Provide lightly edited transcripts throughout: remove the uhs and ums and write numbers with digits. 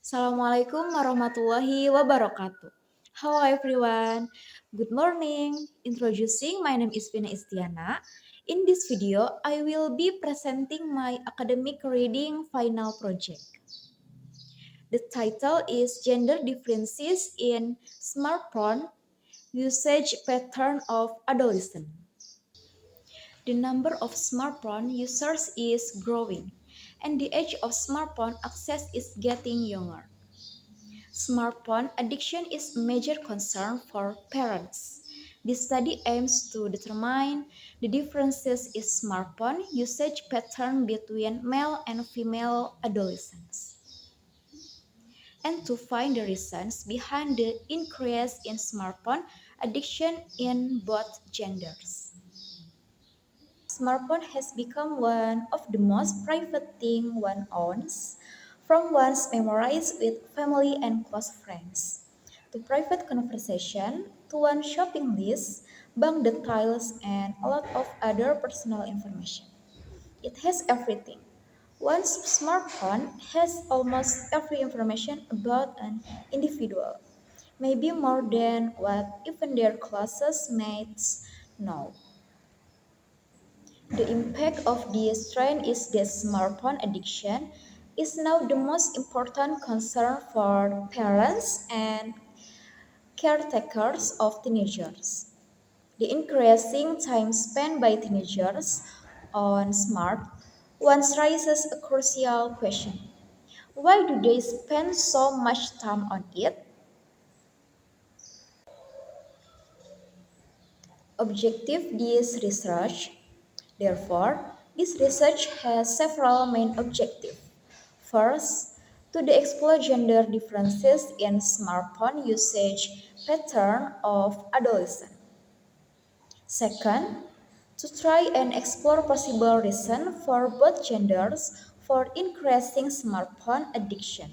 Assalamualaikum warahmatullahi wabarakatuh. Hello everyone. Good morning. Introducing, my name is Vina Istiana. In this video, I will be presenting my academic reading final project. The title is Gender Differences in Smartphone Usage Pattern of Adolescents. The number of smartphone users is growing, and the age of smartphone access is getting younger. Smartphone addiction is a major concern for parents. This study aims to determine the differences in smartphone usage pattern between male and female adolescents, and to find the reasons behind the increase in smartphone addiction in both genders. Smartphone has become one of the most private things one owns, from one's memories with family and close friends, to private conversation, to one's shopping list, bank details, and a lot of other personal information. It has everything. One's smartphone has almost every information about an individual, maybe more than what even their closest mates know. The impact of this trend is that smartphone addiction is now the most important concern for parents and caretakers of teenagers. The increasing time spent by teenagers on smartphones raises a crucial question. Why do they spend so much time on it? Objective this research. Therefore, this research has several main objectives. First, to explore gender differences in smartphone usage pattern of adolescents. Second, to try and explore possible reasons for both genders for increasing smartphone addiction.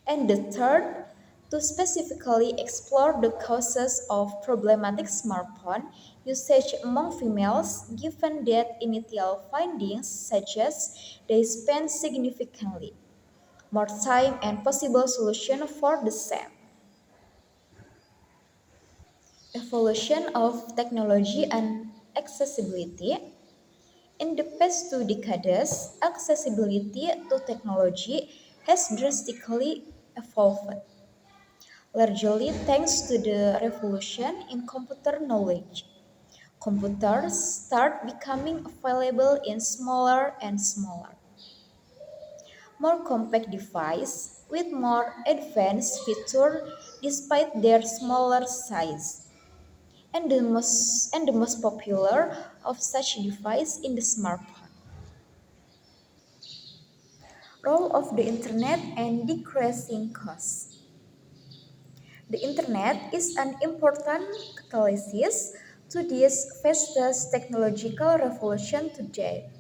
And the third, to specifically explore the causes of problematic smartphone usage among females, given that initial findings suggest they spend significantly more time and possible solution for the same. Evolution of technology and accessibility. In the past 2 decades, accessibility to technology has drastically evolved, largely thanks to the revolution in computer knowledge. Computers start becoming available in smaller and smaller, more compact devices with more advanced features despite their smaller size. And the most popular of such device in the smartphone. Role of the internet and decreasing costs. The internet is an important catalyst to this fastest technological revolution to date,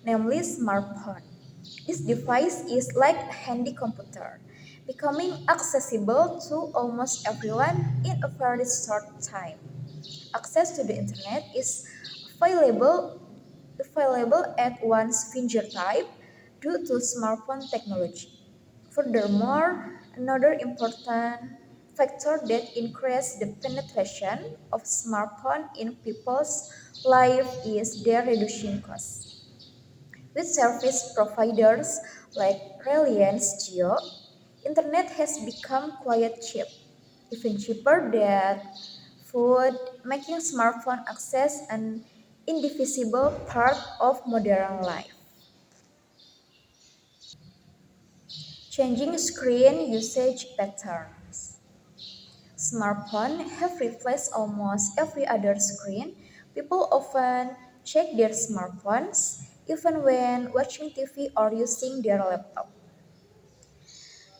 namely smartphone. This device is like a handy computer, becoming accessible to almost everyone in a very short time. Access to the internet is available, available at one's fingertip due to smartphone technology. Furthermore, another important factor that increases the penetration of smartphone in people's life is their reducing costs. With service providers like Reliance Jio, internet has become quite cheap, even cheaper than food, making smartphone access an indivisible part of modern life. Changing screen usage patterns. Smartphones have replaced almost every other screen. People often check their smartphones even when watching TV or using their laptop.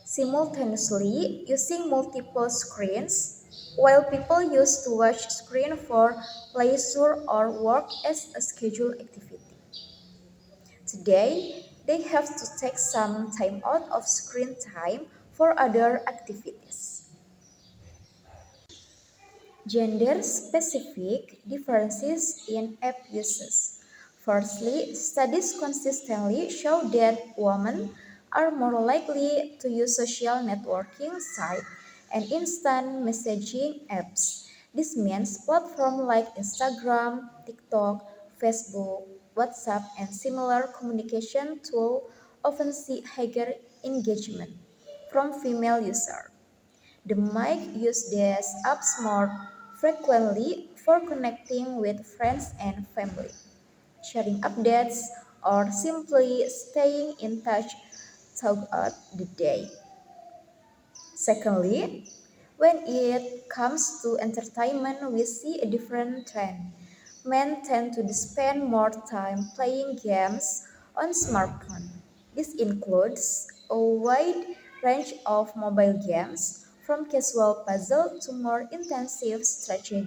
Simultaneously, using multiple screens, while people used to watch screen for leisure or work as a scheduled activity. Today, they have to take some time out of screen time for other activities. Gender-specific differences in app uses. Firstly, studies consistently show that women are more likely to use social networking sites and instant messaging apps. This means platforms like Instagram, TikTok, Facebook, WhatsApp, and similar communication tools often see higher engagement from female users. The mic use these apps more frequently for connecting with friends and family, sharing updates, or simply staying in touch throughout the day. Secondly, when it comes to entertainment, we see a different trend. Men tend to spend more time playing games on smartphone. This includes a wide range of mobile games, from casual puzzle to more intensive strategy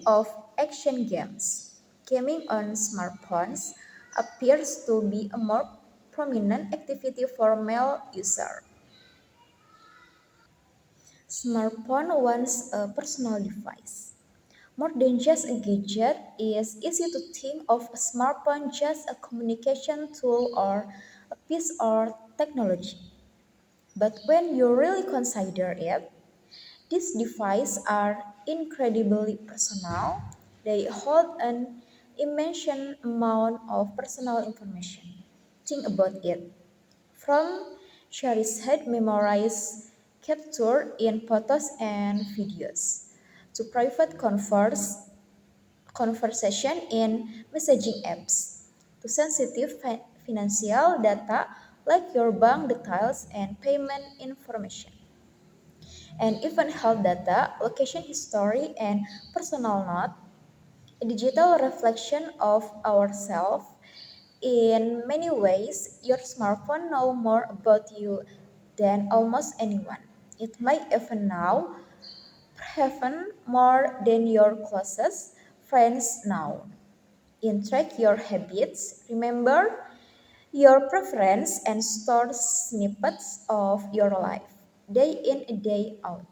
of action games. Gaming on smartphones appears to be a more prominent activity for male users. Smartphone once a personal device. More than just a gadget, it's easy to think of a smartphone just a communication tool or a piece of technology. But when you really consider it, these devices are incredibly personal. They hold an immense amount of personal information. Think about it. From cherished memories captured in photos and videos to private conversation in messaging apps to sensitive financial data like your bank details and payment information, and even health data, location history, and personal note, a digital reflection of ourselves. In many ways, your smartphone knows more about you than almost anyone. It might even know even more than your closest friends know. It track your habits, remember your preference, and store snippets of your life, day in and day out.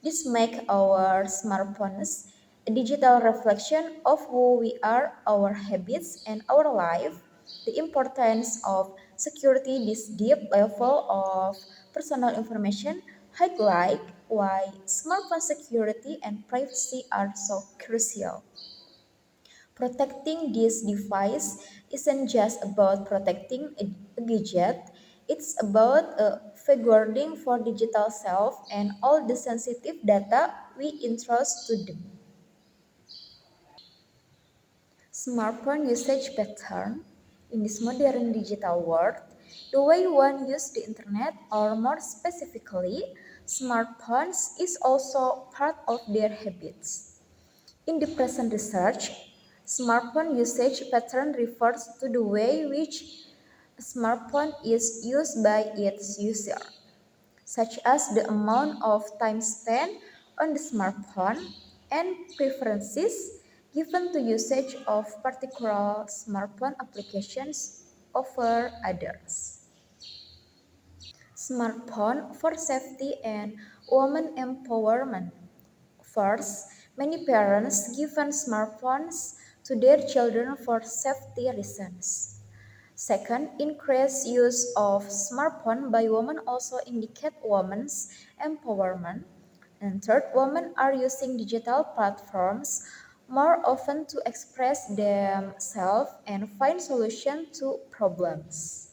This makes our smartphones a digital reflection of who we are, our habits, and our life. The importance of security, this deep level of personal information, highlight why smartphone security and privacy are so crucial. Protecting this device isn't just about protecting a gadget, it's about safeguarding for digital self and all the sensitive data we entrust to them. Smartphone usage pattern in this modern digital world, the way one uses the internet, or more specifically, smartphones, is also part of their habits. In the present research, smartphone usage pattern refers to the way which a smartphone is used by its user, such as the amount of time spent on the smartphone and preferences given to usage of particular smartphone applications over others. Smartphone for safety and women empowerment. First, many parents give smartphones to their children for safety reasons. Second, increased use of smartphone by women also indicate women's empowerment. And third, women are using digital platforms more often to express themselves and find solutions to problems.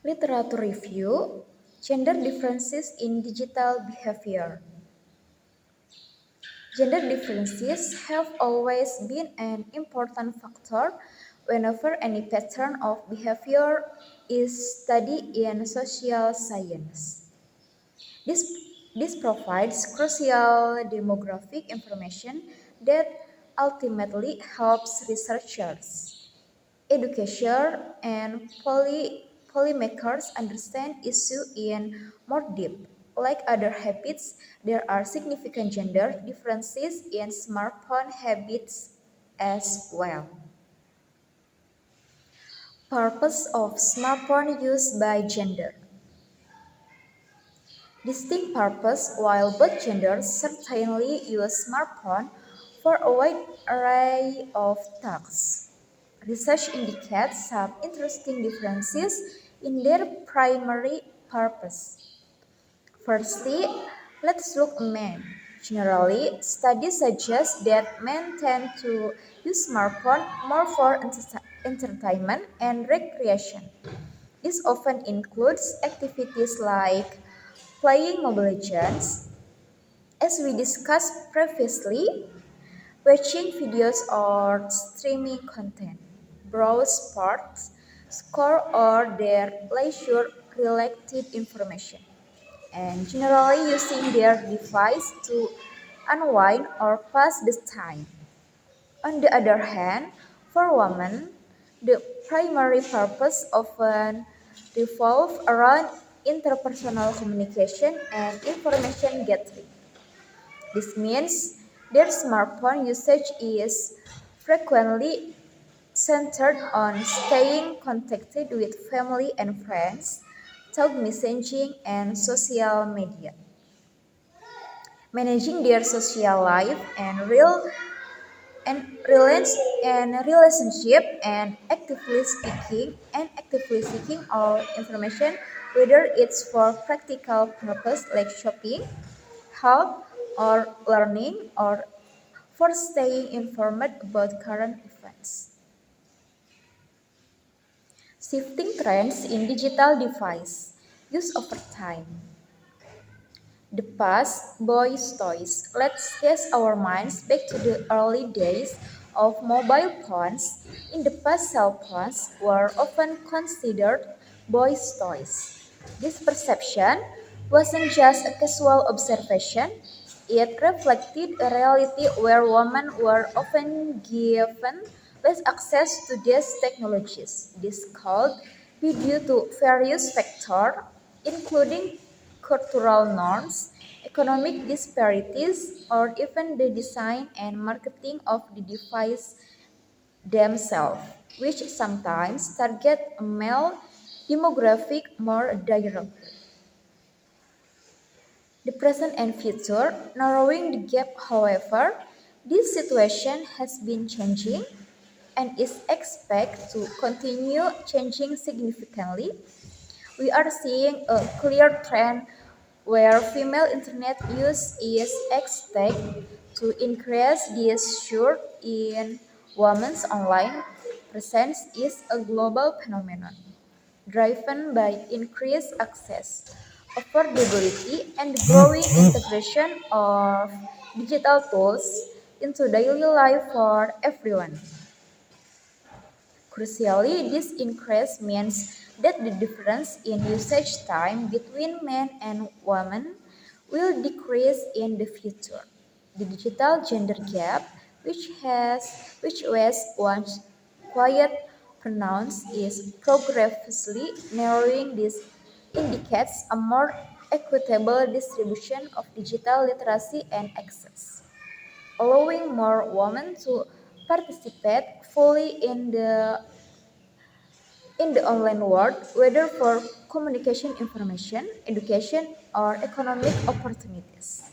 Literature review, gender differences in digital behavior. Gender differences have always been an important factor whenever any pattern of behavior is studied in social science. This, this provides crucial demographic information that ultimately helps researchers, educators, and policymakers understand issues in more depth. Like other habits, there are significant gender differences in smartphone habits as well. Purpose of smartphone use by gender. Distinct purpose, while both genders certainly use smartphone for a wide array of tasks. Research indicates some interesting differences in their primary purpose. Firstly, let's look at men. Generally, studies suggest that men tend to use smartphone more for entertainment and recreation. This often includes activities like playing Mobile Legends, as we discussed previously, watching videos or streaming content, browse sports, score or their leisure related information, and generally using their device to unwind or pass the time. On the other hand, for women, the primary purpose often revolves around interpersonal communication and information gathering. This means their smartphone usage is frequently centered on staying connected with family and friends, talk messaging, and social media. Managing their social life and relationship and actively seeking all information, whether it's for practical purpose like shopping, help, or learning, or for staying informed about current events. Shifting trends in digital device use over time. The past, boys' toys. Let's cast our minds back to the early days of mobile phones. In the past, cell phones were often considered boys' toys. This perception wasn't just a casual observation, it reflected a reality where women were often given less access to these technologies. This could be due to various factors, including cultural norms, economic disparities, or even the design and marketing of the device themselves, which sometimes target a male demographic more directly. The present and future, narrowing the gap, however, this situation has been changing and is expected to continue changing significantly. We are seeing a clear trend where female internet use is expected to increase. This shift in women's online presence is a global phenomenon driven by increased access, affordability, and growing integration of digital tools into daily life for everyone. Crucially, this increase means that the difference in usage time between men and women will decrease in the future. The digital gender gap, which was once quite pronounced, is progressively narrowing. This indicates a more equitable distribution of digital literacy and access, allowing more women to participate fully in the online world, whether for communication, information, education, or economic opportunities.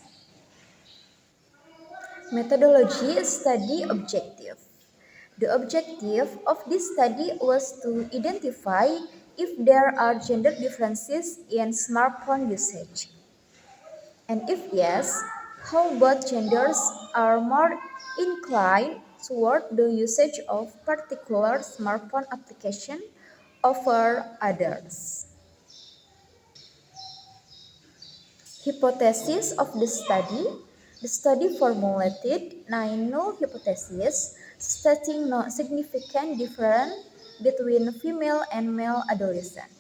Methodology study objective. The objective of this study was to identify if there are gender differences in smartphone usage, and if yes, how both genders are more inclined toward the usage of particular smartphone application over others. Hypothesis of the study formulated nine null hypotheses stating no significant difference between female and male adolescents.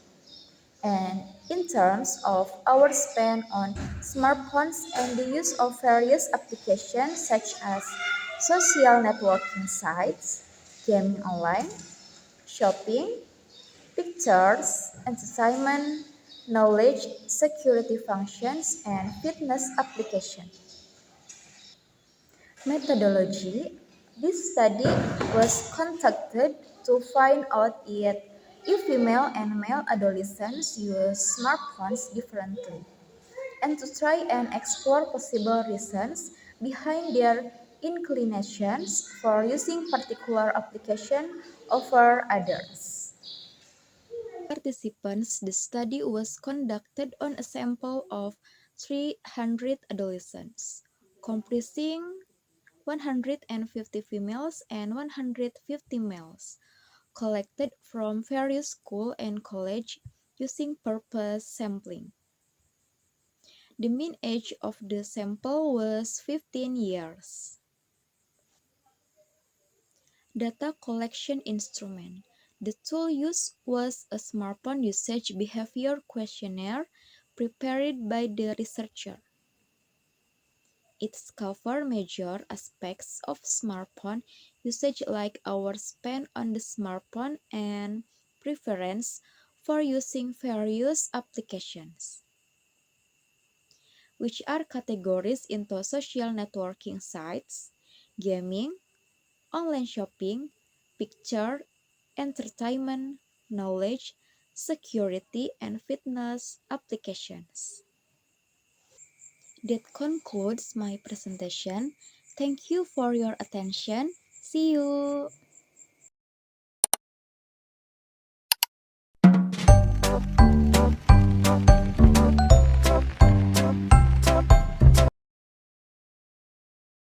And in terms of hours spent on smartphones and the use of various applications such as social networking sites, gaming online, shopping, pictures, entertainment, knowledge, security functions, and fitness applications. Methodology. This study was conducted to find out if female and male adolescents use smartphones differently, and to try and explore possible reasons behind their inclinations for using particular application over others. Participants, the study was conducted on a sample of 300 adolescents, comprising 150 females and 150 males, collected from various schools and colleges using purpose sampling. The mean age of the sample was 15 years. Data collection instrument. The tool used was a smartphone usage behavior questionnaire prepared by the researcher. Its cover major aspects of smartphone usage like hours spent on the smartphone and preference for using various applications, which are categorized into social networking sites, gaming, online shopping, picture, entertainment, knowledge, security, and fitness applications. That concludes my presentation. Thank you for your attention. See you.